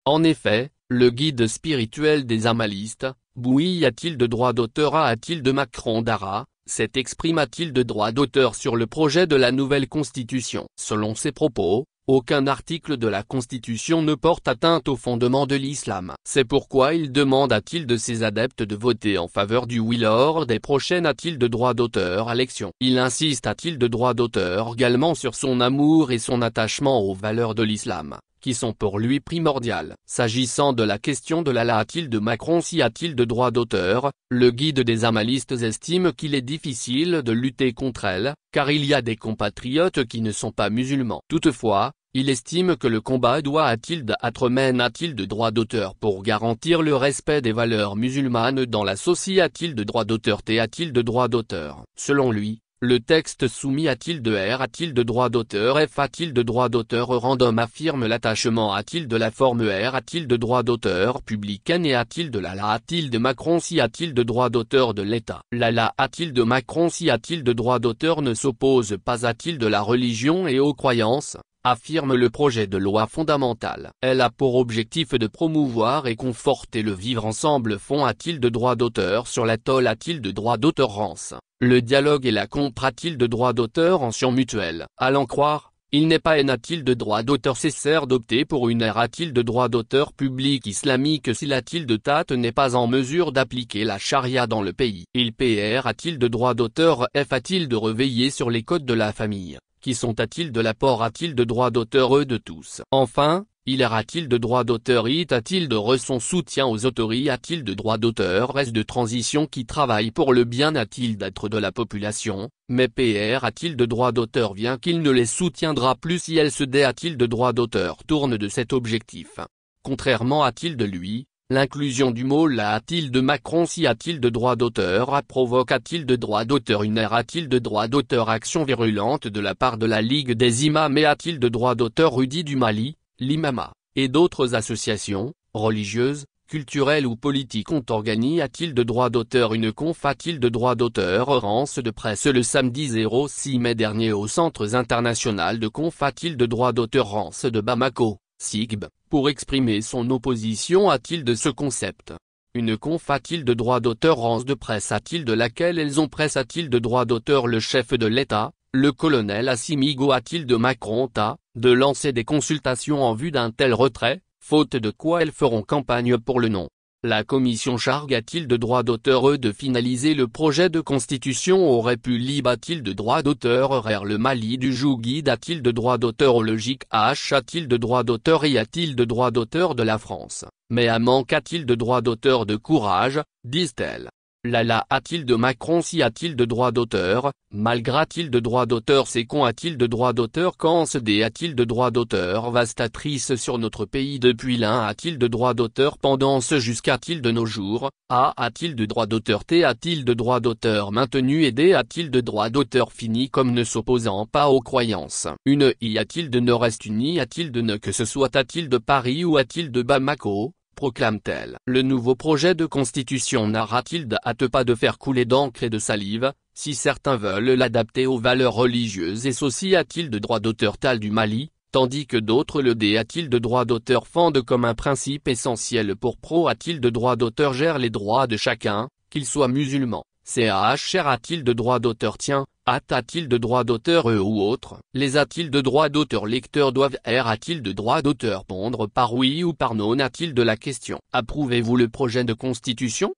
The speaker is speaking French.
En effet, le guide spirituel des Amalistes, Bouy a-t-il de droit d'auteur a-t-il de Macron Dara, s'exprime a-t-il de droit d'auteur sur le projet de la nouvelle Constitution. Selon ses propos, aucun article de la Constitution ne porte atteinte aux fondements de l'islam. C'est pourquoi il demande a-t-il de ses adeptes de voter en faveur du oui lors des prochaines a-t-il de droit d'auteur élections. Il insiste a-t-il de droit d'auteur également sur son amour et son attachement aux valeurs de l'islam, qui sont pour lui primordiales. S'agissant de la question de l'Allah a-t-il de Macron si a-t-il de droit d'auteur, le guide des Amalistes estime qu'il est difficile de lutter contre elle, car il y a des compatriotes qui ne sont pas musulmans. Toutefois, il estime que le combat doit a-t-il d'être mène a-t-il de droit d'auteur pour garantir le respect des valeurs musulmanes dans la société a-t-il de droit d'auteur a-t-il de droit d'auteur. Selon lui, le texte soumis a-t-il de R a-t-il de droit d'auteur F a-t-il de droit d'auteur random affirme l'attachement a-t-il de la forme R a-t-il de droit d'auteur publicaine et a-t-il de l'Allah a-t-il de Macron si a-t-il de droit d'auteur de l'État. L'Allah a-t-il de Macron si a-t-il de droit d'auteur ne s'oppose pas a-t-il de la religion et aux croyances, affirme le projet de loi fondamentale. Elle a pour objectif de promouvoir et conforter le vivre ensemble fond a-t-il de droit d'auteur sur l'atoll a-t-il de droit d'auteur rance. Le dialogue et la compra-t-il de droit d'auteur mutuelle. À l'en croire, il n'est pas n'a-t-il de droit d'auteur cessaire d'opter pour une a-t-il de droit d'auteur public islamique si la-t-il de Tate n'est pas en mesure d'appliquer la charia dans le pays. Il pr a-t-il de droit d'auteur F a-t-il de reveiller sur les codes de la famille, qui sont a-t-il de l'apport a-t-il de droit d'auteur de tous. Enfin, il a-t-il de droit d'auteur it a-t-il de son soutien aux autorités a-t-il de droit d'auteur reste de transition qui travaille pour le bien a-t-il d'être de la population, mais pr a-t-il de droit d'auteur bien qu'il ne les soutiendra plus si elle se dé a-t-il de droit d'auteur tourne de cet objectif. Contrairement a-t-il de lui, l'inclusion du mot là a-t-il de Macron si a-t-il de droit d'auteur provoque a-t-il de droit d'auteur une a-t-il de droit d'auteur action virulente de la part de la Ligue des imams et a-t-il de droit d'auteur Rudi du Mali, l'imama, et d'autres associations, religieuses, culturelles ou politiques ont organisé a-t-il de droit d'auteur une conf a-t-il de droit d'auteur rance de presse le samedi 06 mai dernier au Centre international de conf a-t-il de droit d'auteur rance de Bamako, SIGB, pour exprimer son opposition a-t-il de ce concept. Une conf a-t-il de droit d'auteur rance de presse a-t-il de laquelle elles ont presse a-t-il de droit d'auteur le chef de l'État, le colonel Assimigo a-t-il de Macron de lancer des consultations en vue d'un tel retrait, faute de quoi elles feront campagne pour le non. La commission charge a-t-il de droit d'auteur de finaliser le projet de constitution aurait pu libre a-t-il de droit d'auteur RR le Mali du Jougui a-t-il de droit d'auteur au logique H a-t-il de droit d'auteur y a-t-il de droit d'auteur de la France, mais à manque a-t-il de droit d'auteur de courage, disent-elles. L'Allah a-t-il de Macron si a-t-il de droit d'auteur, malgré a-t-il de droit d'auteur c'est con a-t-il de droit d'auteur quand se dé a-t-il de droit d'auteur vastatrice sur notre pays depuis l'un a-t-il de droit d'auteur pendant ce jusqu'à-t-il de nos jours, a-t-il de droit d'auteur t a-t-il de droit d'auteur maintenu et d a-t-il de droit d'auteur fini comme ne s'opposant pas aux croyances. Une y a-t-il de nord-est uni a-t-il de ne que ce soit a-t-il de Paris ou a-t-il de Bamako, proclame-t-elle. Le nouveau projet de constitution n'aura-t-il hâte pas de faire couler d'encre et de salive, si certains veulent l'adapter aux valeurs religieuses et sociales a-t-il de droit d'auteur tal du Mali, tandis que d'autres le dé a-t-il de droit d'auteur fendent comme un principe essentiel pour pro a-t-il de droit d'auteur gère les droits de chacun, qu'il soit musulman. CAH a-t-il de droit d'auteur tiens, a-t-il de droit d'auteur ou autre, les a-t-il de droit d'auteur lecteurs doivent a-t-il de droit d'auteur pondre par oui ou par non a-t-il de la question. Approuvez-vous le projet de constitution?